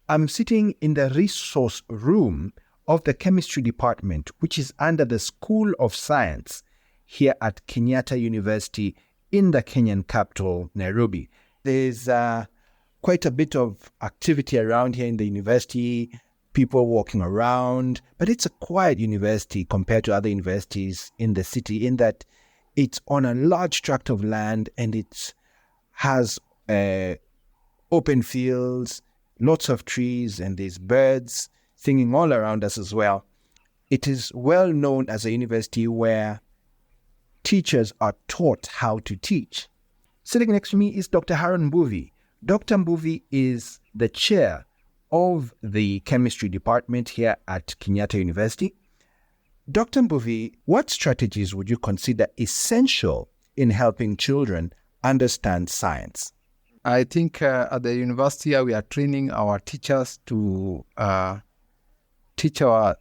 I'm sitting in the resource room of the chemistry department, which is under the School of Science here at Kenyatta University in the Kenyan capital, Nairobi. There's quite a bit of activity around here in the university, people walking around, but it's a quiet university compared to other universities in the city in that it's on a large tract of land and it has open fields, lots of trees, and there's birds singing all around us as well. It is well known as a university where teachers are taught how to teach. Sitting next to me is Dr. Harun Mbuvi. Dr. Mbuvi is the chair of the chemistry department here at Kenyatta University. Dr. Mbuvi, what strategies would you consider essential in helping children understand science? I think at the university we are training our teachers to teach our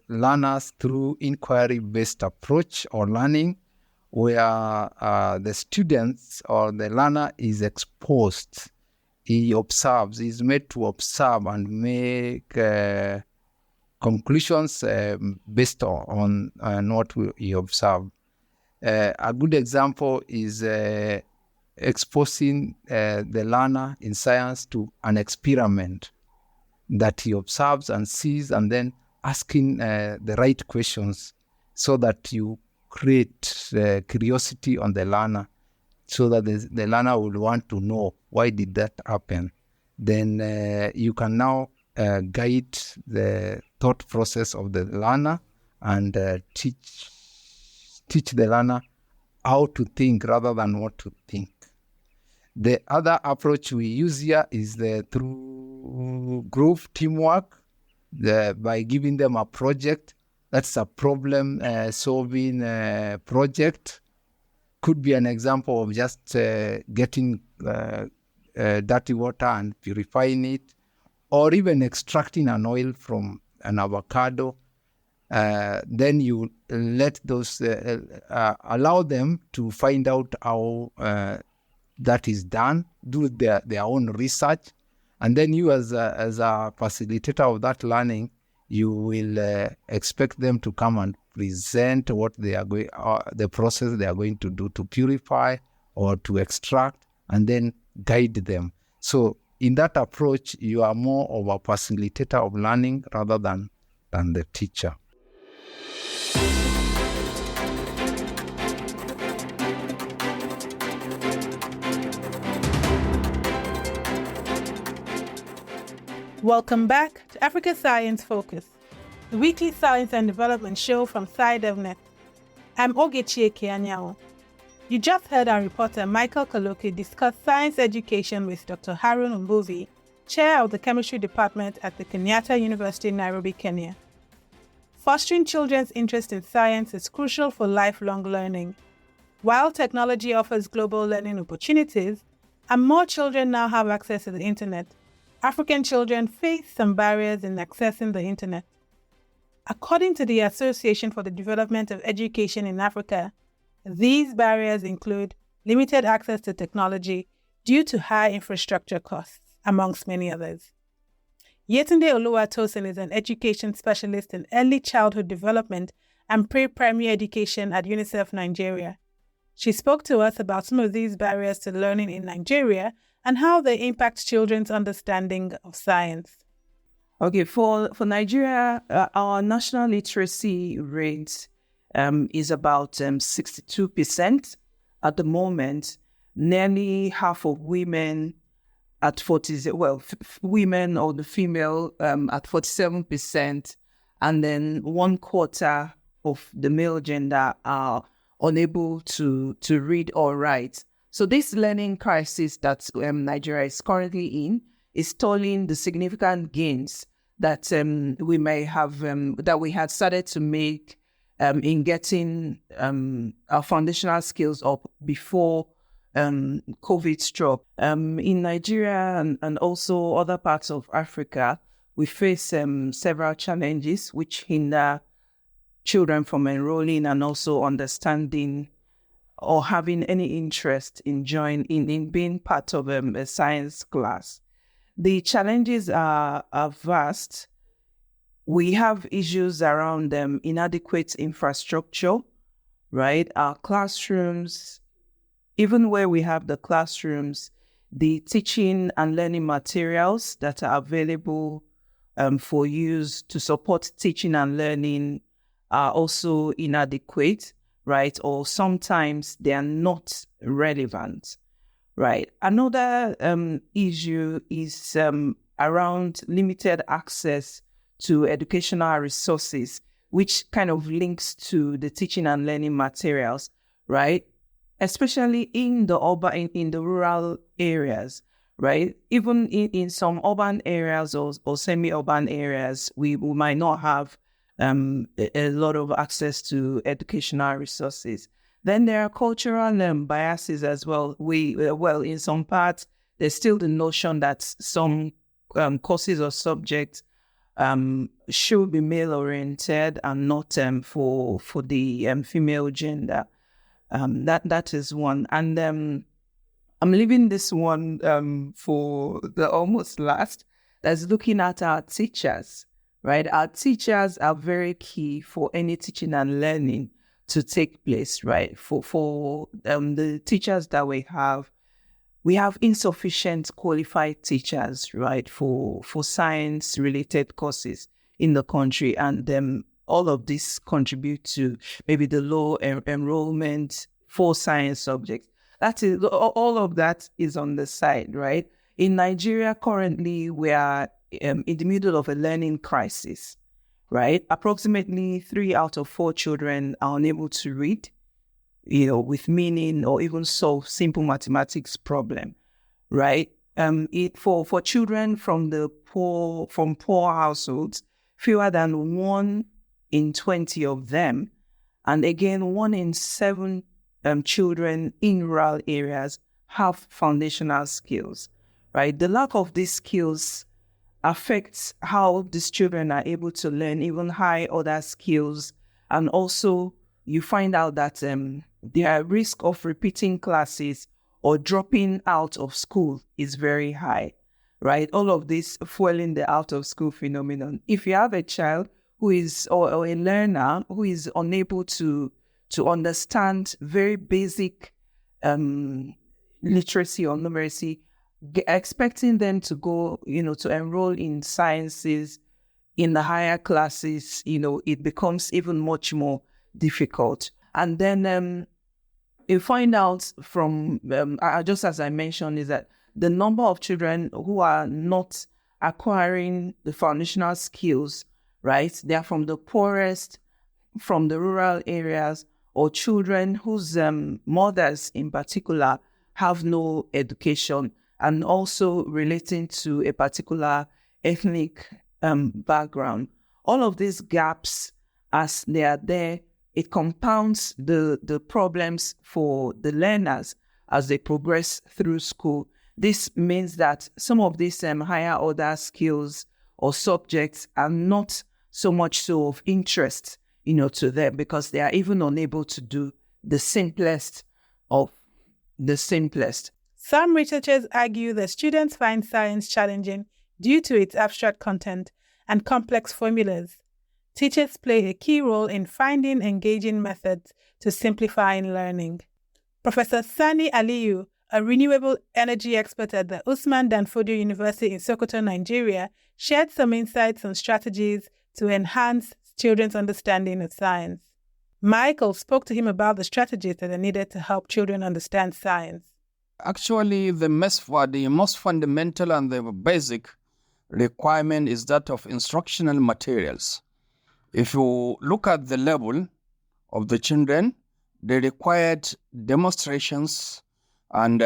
learners through inquiry-based approach or learning, where the students or the learner is exposed. He observes, he's made to observe and make conclusions based on what he observed. A good example is exposing the learner in science to an experiment that he observes and sees, and then asking the right questions so that you create curiosity on the learner, so that the learner will want to know why did that happen. Then you can now guide the thought process of the learner and teach the learner how to think rather than what to think. The other approach we use here is through group teamwork, by giving them a project. That's a problem solving project. Could be an example of just getting dirty water and purifying it, or even extracting an oil from an avocado. Then you let those, allow them to find out how that is done, do their own research, and then you as a facilitator of that learning, you will expect them to come and present what they are going, the process they are going to do to purify or to extract, and then guide them. So in that approach, you are more of a facilitator of learning rather than the teacher. Welcome back to Africa Science Focus, the weekly science and development show from SciDevNet. I'm Ogechi Ekeanyawo. You just heard our reporter Michael Kaloki discuss science education with Dr. Harun Mbuvi, chair of the chemistry department at the Kenyatta University, Nairobi, Kenya. Fostering children's interest in science is crucial for lifelong learning. While technology offers global learning opportunities, and more children now have access to the internet, African children face some barriers in accessing the internet. According to the Association for the Development of Education in Africa, these barriers include limited access to technology due to high infrastructure costs, amongst many others. Yetunde Oluwatosin is an education specialist in early childhood development and pre-primary education at UNICEF Nigeria. She spoke to us about some of these barriers to learning in Nigeria and how they impact children's understanding of science. Okay, for Nigeria, our national literacy rate is about 62% at the moment. Nearly half of women at women or the female at 47%, and then 1/4 of the male gender are unable to read or write. So this learning crisis that Nigeria is currently in is stalling the significant gains that we may have, that we had started to make in getting our foundational skills up before COVID struck. In Nigeria and also other parts of Africa, we face several challenges which hinder children from enrolling and also understanding or having any interest in being part of a science class. The challenges are vast. We have issues around inadequate infrastructure, right? Our classrooms, even where we have the classrooms, the teaching and learning materials that are available for use to support teaching and learning are also inadequate, right? Or sometimes they are not relevant, right? Another issue is around limited access to educational resources, which kind of links to the teaching and learning materials, right? Especially in the urban, in the rural areas, right? Even in some urban areas or semi-urban areas, we might not have a lot of access to educational resources. Then there are cultural biases as well. In some parts, there's still the notion that some courses or subjects should be male-oriented and not for the female gender. That is one. And I'm leaving this one for the almost last. That's looking at our teachers, right? Our teachers are very key for any teaching and learning to take place, right? For the teachers that we have insufficient qualified teachers, right, for science-related courses in the country, and all of this contribute to maybe the low enrollment for science subjects. That is, all of that is on the side, right? In Nigeria, currently, we are in the middle of a learning crisis, right? Approximately 3 out of 4 children are unable to read, with meaning or even solve simple mathematics problem, right? For children from poor households, fewer than 1 in 20 of them, and again 1 in 7 children in rural areas have foundational skills, right? The lack of these skills affects how these children are able to learn even high other skills, and also you find out that their risk of repeating classes or dropping out of school is very high, right? All of this fueling the out of school phenomenon. If you have a child who is, or a learner who is unable to understand very basic literacy or numeracy, expecting them to go, to enroll in sciences in the higher classes, it becomes even much more difficult. And then you find out from, just as I mentioned, is that the number of children who are not acquiring the foundational skills, right? They are from the poorest, from the rural areas, or children whose mothers in particular have no education, and also relating to a particular ethnic background. All of these gaps, as they are there, it compounds the problems for the learners as they progress through school. This means that some of these higher order skills or subjects are not so much so of interest, to them, because they are even unable to do the simplest of the simplest. Some researchers argue that students find science challenging due to its abstract content and complex formulas. Teachers play a key role in finding engaging methods to simplify learning. Professor Sani Aliyu, a renewable energy expert at the Usmanu Danfodiyo University in Sokoto, Nigeria, shared some insights on strategies to enhance children's understanding of science. Michael spoke to him about the strategies that are needed to help children understand science. Actually, the most fundamental and the basic requirement is that of instructional materials. If you look at the level of the children, they required demonstrations and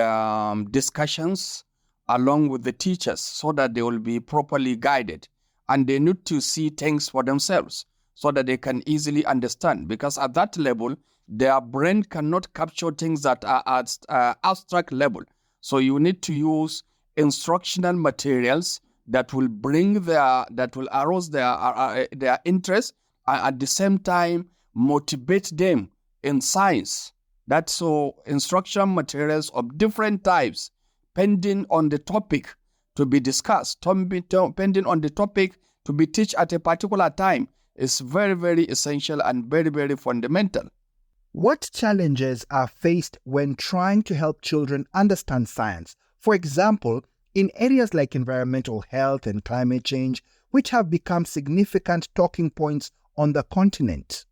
discussions along with the teachers so that they will be properly guided. And they need to see things for themselves so that they can easily understand. Because at that level, their brain cannot capture things that are at abstract level. So you need to use instructional materials that will arouse their interest, and at the same time motivate them in science. That's so instructional materials of different types, depending on the topic, to be discussed, depending on the topic to be taught at a particular time, is very, very essential and very, very fundamental. What challenges are faced when trying to help children understand science? For example, in areas like environmental health and climate change, which have become significant talking points on the continent.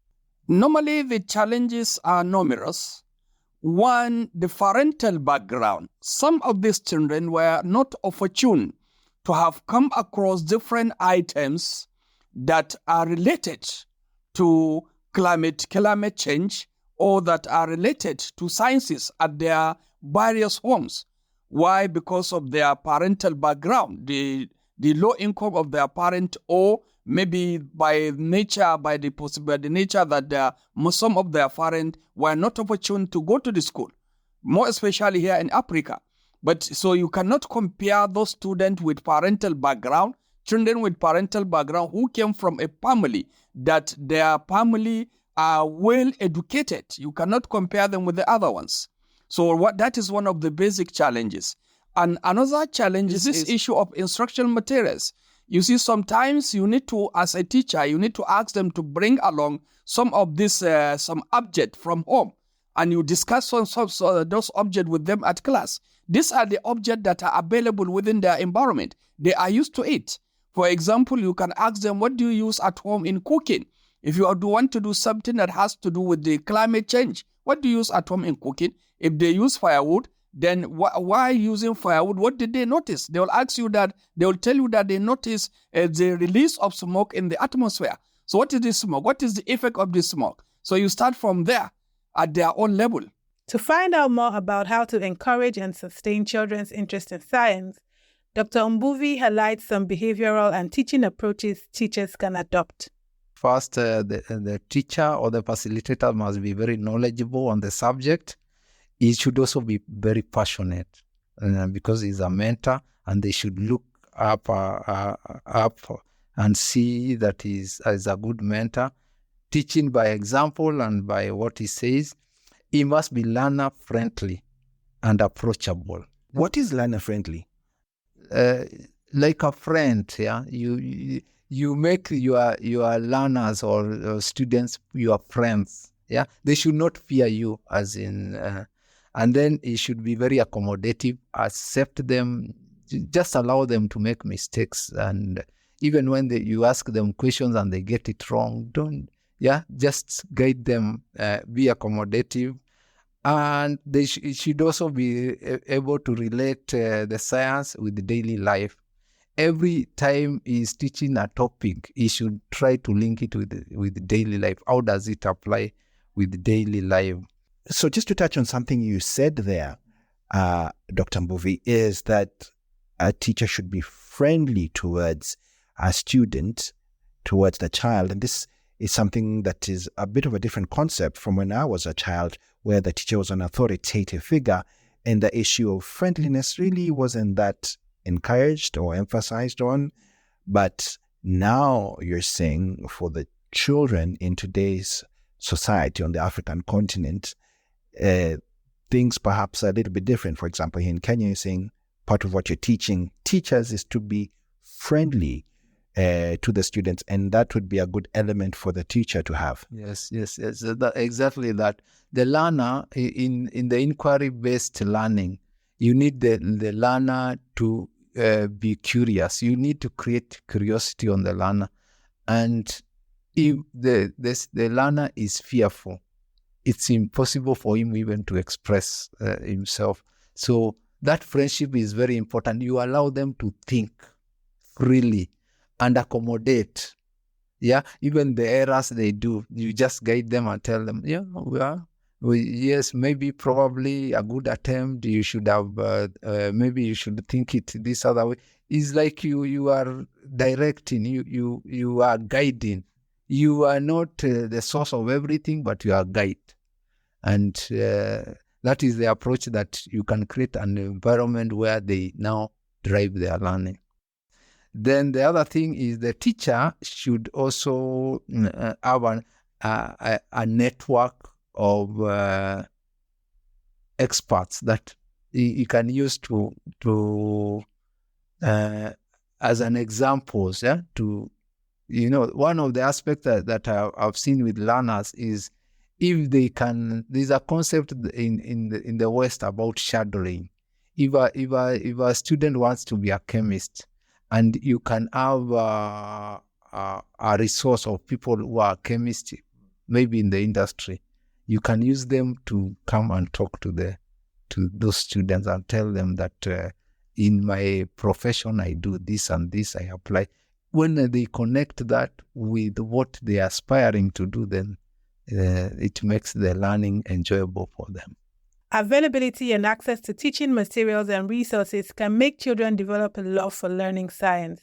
Normally, the challenges are numerous. One, the parental background. Some of these children were not opportune to have come across different items that are related to climate change or that are related to sciences at their various homes. Why? Because of their parental background, the low income of their parent, or maybe by the nature that some of their parents were not opportune to go to the school, more especially here in Africa. But so you cannot compare those students with parental background, children with parental background who came from a family that their family are well educated. You cannot compare them with the other ones. So that is one of the basic challenges. And another challenge is this issue of instructional materials. You see, sometimes you need to, as a teacher, you need to ask them to bring along some of this, some object from home, and you discuss those objects with them at class. These are the objects that are available within their environment. They are used to it. For example, you can ask them, what do you use at home in cooking? If you want to do something that has to do with the climate change, what do you use at home in cooking? If they use firewood, then why using firewood? What did they notice? They will ask you that, they will tell you that they notice the release of smoke in the atmosphere. So what is this smoke? What is the effect of this smoke? So you start from there at their own level. To find out more about how to encourage and sustain children's interest in science, Dr. Mbuvi highlights some behavioral and teaching approaches teachers can adopt. First, the teacher or the facilitator must be very knowledgeable on the subject. He should also be very passionate because he's a mentor, and they should look up and see that he's a good mentor. Teaching by example and by what he says. He must be learner-friendly and approachable. What is learner-friendly? Like a friend, yeah. You make your learners or students your friends, yeah. They should not fear you, as in, and then you should be very accommodative, accept them, just allow them to make mistakes, and even when you ask them questions and they get it wrong, just guide them, be accommodative, and they should also be able to relate the science with the daily life. Every time he's teaching a topic, he should try to link it with the daily life. How does it apply with the daily life? So just to touch on something you said there, Dr. Mbuvi, is that a teacher should be friendly towards a student, towards the child. And this is something that is a bit of a different concept from when I was a child, where the teacher was an authoritative figure, and the issue of friendliness really wasn't that encouraged or emphasized on. But now you're saying for the children in today's society on the African continent, things perhaps are a little bit different. For example, here in Kenya, you're saying part of what you're teaching teachers is to be friendly to the students, and that would be a good element for the teacher to have. Yes. Exactly that. The learner, in the inquiry-based learning, you need the learner to be curious. You need to create curiosity on the learner. And if the learner is fearful, it's impossible for him even to express himself. So that friendship is very important. You allow them to think freely and accommodate. Yeah, even the errors they do, you just guide them and tell them, yes, maybe probably a good attempt. You should have, maybe you should think it this other way. It's like you are directing, you are guiding. You are not the source of everything, but you are guide. And that is the approach that you can create an environment where they now drive their learning. Then the other thing is the teacher should also have a network of experts that he can use to as an example, yeah, to, one of the aspects that I've seen with learners is if they can. There's a concept in the West about shadowing. If a student wants to be a chemist, and you can have a resource of people who are chemists, maybe in the industry, you can use them to come and talk to those students and tell them that in my profession I do this and this, I apply. When they connect that with what they are aspiring to do, then it makes the learning enjoyable for them. Availability and access to teaching materials and resources can make children develop a love for learning science.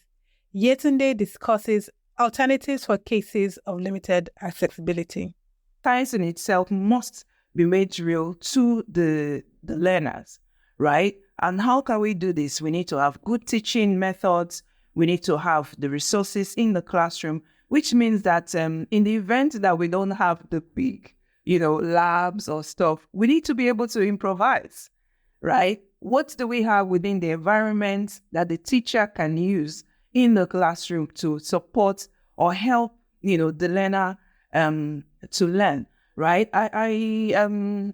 Yetunde discusses alternatives for cases of limited accessibility. Science in itself must be made real to the learners, right? And how can we do this? We need to have good teaching methods. We need to have the resources in the classroom, which means that in the event that we don't have the big, labs or stuff, we need to be able to improvise, right? What do we have within the environment that the teacher can use in the classroom to support or help, the learner to learn, right? I'm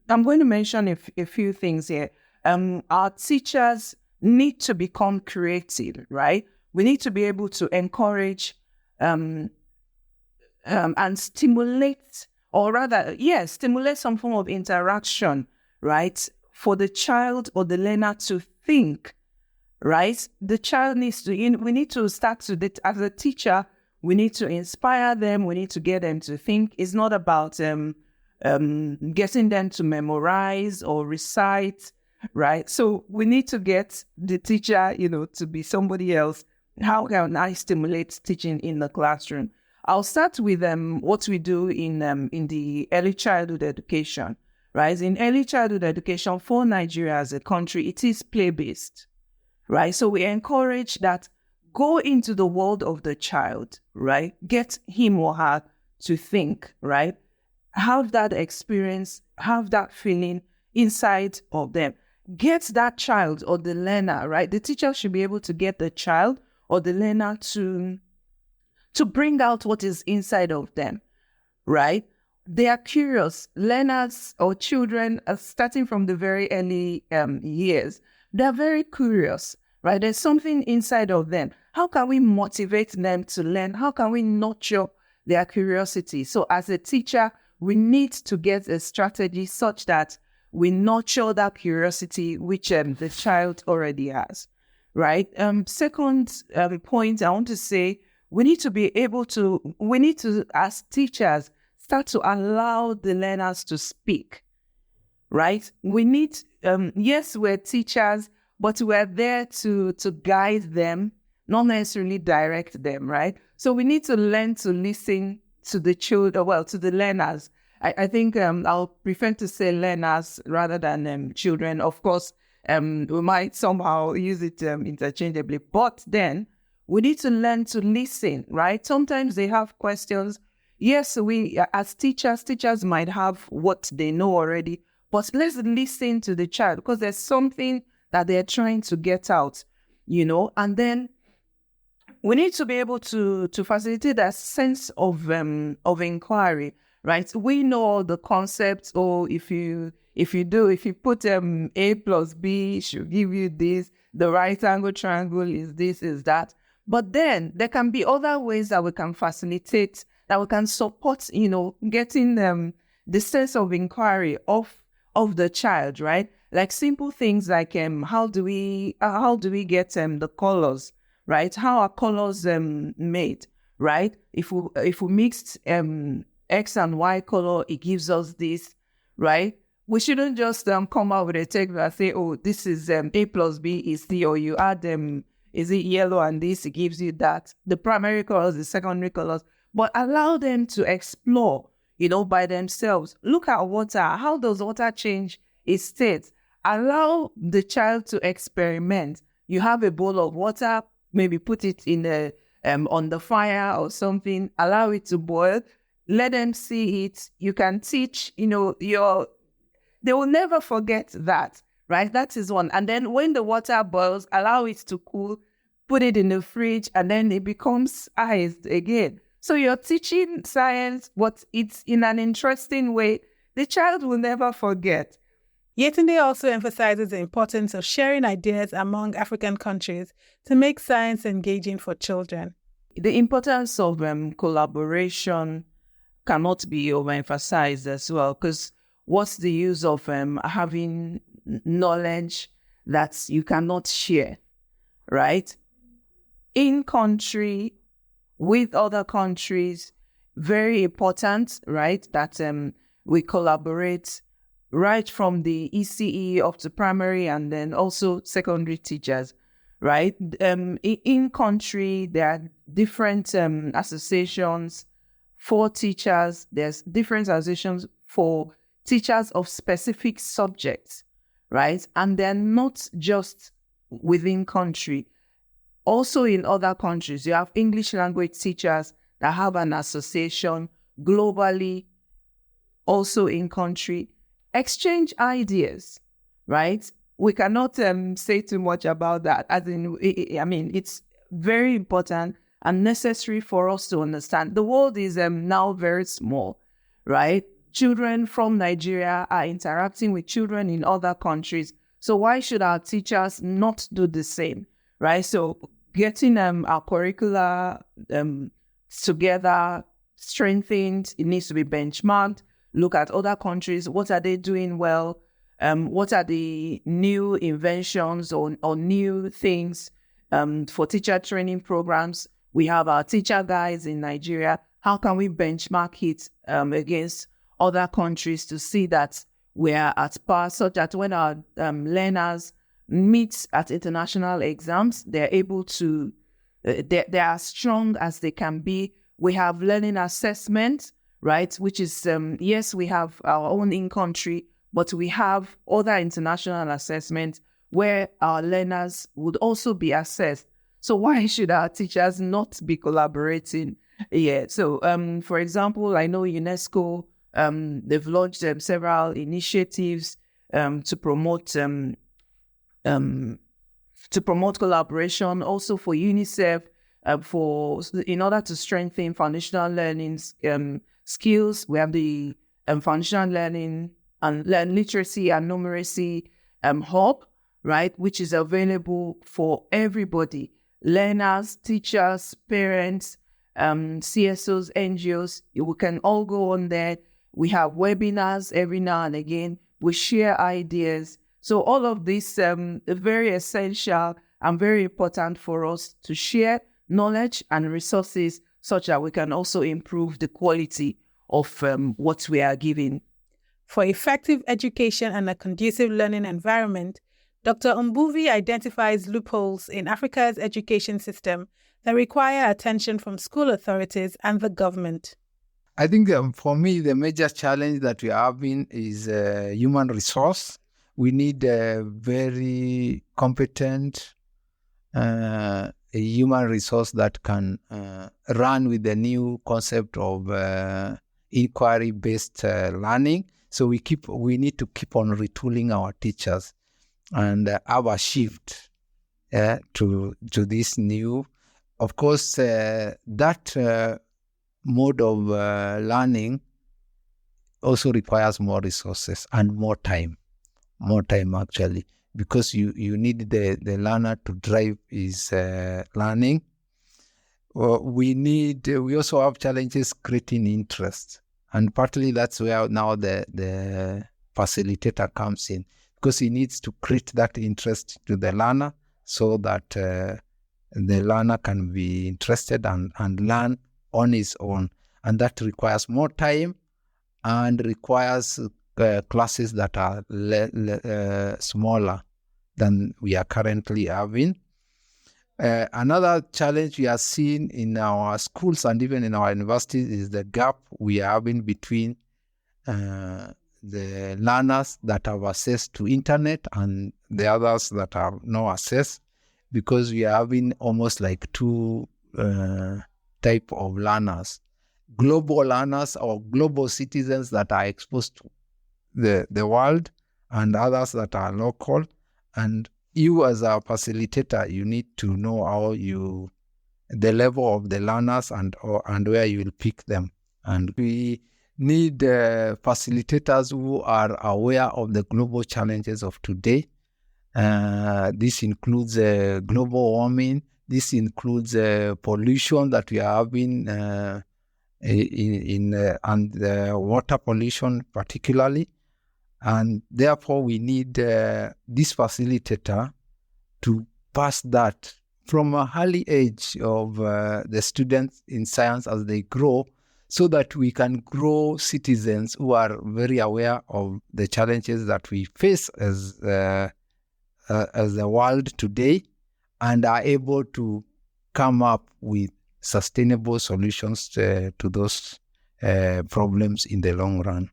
going to mention a few things here. Our teachers need to become creative, right? We need to be able to encourage and stimulate, or rather, stimulate some form of interaction, right? For the child or the learner to think, right? The child needs to, we need to start to, as a teacher, we need to inspire them. We need to get them to think. It's not about getting them to memorize or recite, right? So we need to get the teacher, to be somebody else. How can I stimulate teaching in the classroom? I'll start with what we do in the early childhood education, right? In early childhood education for Nigeria as a country, it is play-based, right? So we encourage that go into the world of the child, right? Get him or her to think, right? Have that experience, have that feeling inside of them. Get that child or the learner, right? The teacher should be able to get the child or the learner to bring out what is inside of them, right? They are curious. Learners or children are starting from the very early years. They're very curious, right? There's something inside of them. How can we motivate them to learn? How can we nurture their curiosity? So as a teacher, we need to get a strategy such that we nurture that curiosity which the child already has, right? Second point I want to say, we need to, as teachers, start to allow the learners to speak, right? We need, yes, we're teachers, but we're there to guide them, not necessarily direct them, right? So we need to learn to listen to the children, to the learners. I think I'll prefer to say learners rather than children. Of course, we might somehow use it interchangeably, but then we need to learn to listen, right? Sometimes they have questions. Yes, we as teachers might have what they know already, but let's listen to the child because there's something that they're trying to get out, and then we need to be able to facilitate that sense of inquiry, right? We know all the concepts, if you put A plus B should give you this, the right angle triangle is this, is that. But then there can be other ways that we can facilitate, that we can support, getting the sense of inquiry of the child, right? Like simple things like how do we get the colors, right? How are colors made, right? If we mixed X and Y color, it gives us this, right? We shouldn't just come out with a text and say, oh, this is A plus B is C, or you add is it yellow and this, it gives you that. The primary colors, the secondary colors, but allow them to explore, by themselves. Look at water. How does water change its state? Allow the child to experiment. You have a bowl of water, maybe put it in on the fire or something, allow it to boil, let them see it. You can teach, they will never forget that, right? That is one. And then when the water boils, allow it to cool, put it in the fridge, and then it becomes iced again. So you're teaching science, but it's in an interesting way. The child will never forget. Yetunde also emphasizes the importance of sharing ideas among African countries to make science engaging for children. The importance of collaboration cannot be overemphasized as well, because what's the use of having knowledge that you cannot share, right? In country, with other countries, very important, right? That we collaborate right from the ECE up to primary and then also secondary teachers, right? In country, there are different associations for teachers. There's different associations for teachers of specific subjects, right? And they're not just within country. Also in other countries, you have English language teachers that have an association globally, also in country. Exchange ideas, right? We cannot say too much about that. As in, I mean, it's very important and necessary for us to understand. The world is now very small, right? Children from Nigeria are interacting with children in other countries. So why should our teachers not do the same, right? So getting our curricula together, strengthened, it needs to be benchmarked. Look at other countries. What are they doing well? What are the new inventions or new things for teacher training programs? We have our teacher guides in Nigeria. How can we benchmark it against other countries to see that we are at par, such that when our learners meet at international exams, they're able to, they are as strong as they can be. We have learning assessment, right? Which is, yes, we have our own in-country, but we have other international assessments where our learners would also be assessed. So why should our teachers not be collaborating? Yeah. So, for example, I know UNESCO, they've launched several initiatives to promote collaboration. Also for UNICEF, in order to strengthen foundational learning skills, we have the foundational learning and literacy and numeracy hub, right, which is available for everybody: learners, teachers, parents, CSOs, NGOs. We can all go on there. We have webinars every now and again. We share ideas. So all of this is very essential and very important for us to share knowledge and resources such that we can also improve the quality of what we are giving. For effective education and a conducive learning environment, Dr. Mbuvi identifies loopholes in Africa's education system that require attention from school authorities and the government. I think for me, the major challenge that we are having is human resource. We need a very competent human resource that can run with the new concept of inquiry-based learning. So we need to keep on retooling our teachers and have a shift to this new. Of course, that mode of learning also requires more resources and more time actually, because you need the learner to drive his learning. We also have challenges creating interest, and partly that's where now the facilitator comes in, because he needs to create that interest to the learner so that the learner can be interested and learn on his own. And that requires more time and requires classes that are smaller than we are currently having. Another challenge we are seeing in our schools and even in our universities is the gap we are having between the learners that have access to internet and the others that have no access, because we are having almost like two type of learners: global learners or global citizens that are exposed to the world, and others that are local. And you as a facilitator, you need to know the level of the learners and where you will pick them. And we need facilitators who are aware of the global challenges of today. This includes global warming. This includes pollution that we are having and water pollution particularly. And therefore, we need this facilitator to pass that from an early age of the students in science as they grow, so that we can grow citizens who are very aware of the challenges that we face as the world today, and are able to come up with sustainable solutions to those problems in the long run.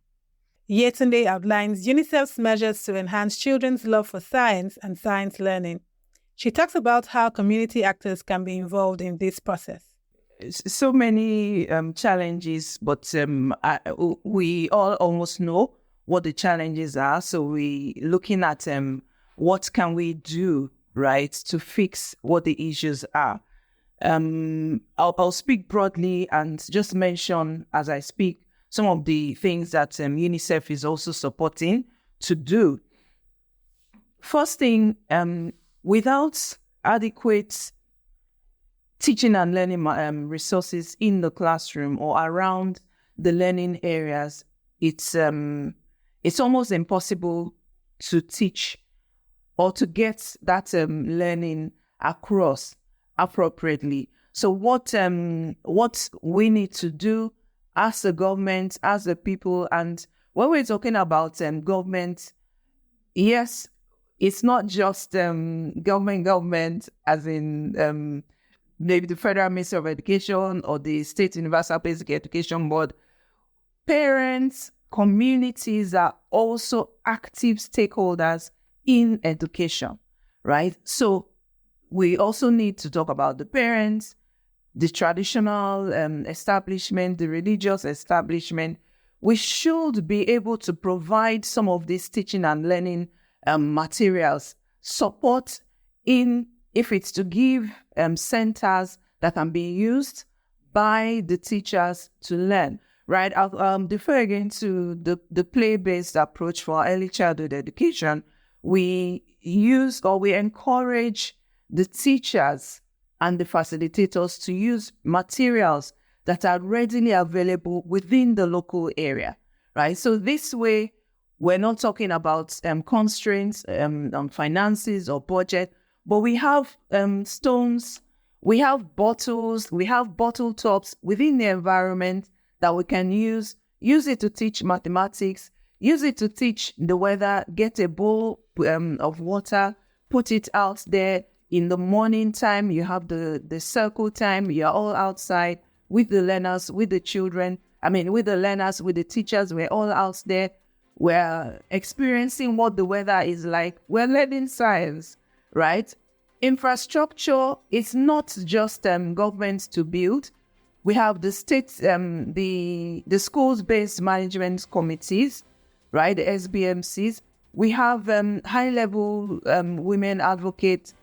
Yetunde outlines UNICEF's measures to enhance children's love for science and science learning. She talks about how community actors can be involved in this process. So many challenges, but we all almost know what the challenges are. So we looking at what can we do, right, to fix what the issues are. I'll speak broadly and just mention as I speak some of the things that UNICEF is also supporting to do. First thing, without adequate teaching and learning resources in the classroom or around the learning areas, it's almost impossible to teach or to get that learning across appropriately. So what we need to do as a government, as a people, and when we're talking about government, yes, it's not just government as in maybe the Federal Ministry of Education or the State Universal Basic Education Board. Parents, communities are also active stakeholders in education, right? So we also need to talk about the parents, the traditional establishment, the religious establishment. We should be able to provide some of these teaching and learning materials, support if it's to give centers that can be used by the teachers to learn, right? I'll defer again to the play-based approach for early childhood education. We encourage the teachers and the facilitators to use materials that are readily available within the local area, right? So this way, we're not talking about constraints on finances or budget, but we have stones, we have bottles, we have bottle tops within the environment that we can use it to teach mathematics, use it to teach the weather, get a bowl of water, put it out there. In the morning time, you have the circle time, you're all outside with the learners, with the children, with the learners, with the teachers, we're all out there. We're experiencing what the weather is like. We're learning science, right? Infrastructure is not just government to build. We have the state, the schools-based management committees, right? The SBMCs. We have high-level women advocates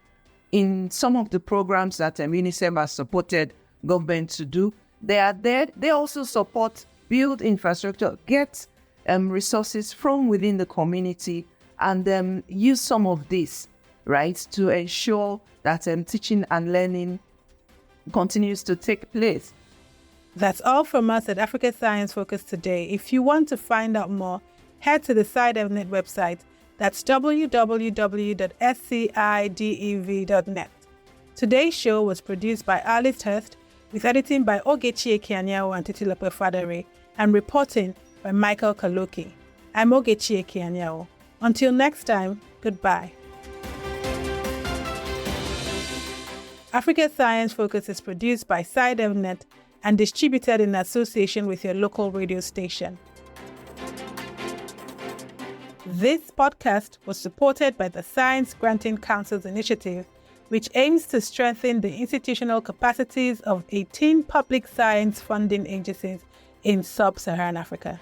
in some of the programs that UNICEF has supported government to do. They are there. They also support build infrastructure, get resources from within the community, and use some of this, right, to ensure that teaching and learning continues to take place. That's all from us at Africa Science Focus today. If you want to find out more, head to the SciDevNet website. That's www.scidev.net. Today's show was produced by Alice Hurst, with editing by Ogechi Ekeanyanwu and Titilope Fadere, and reporting by Michael Kaloki. I'm Ogechi Ekeanyanwu. Until next time, goodbye. Africa Science Focus is produced by SciDevNet and distributed in association with your local radio station. This podcast was supported by the Science Granting Council's initiative, which aims to strengthen the institutional capacities of 18 public science funding agencies in sub-Saharan Africa.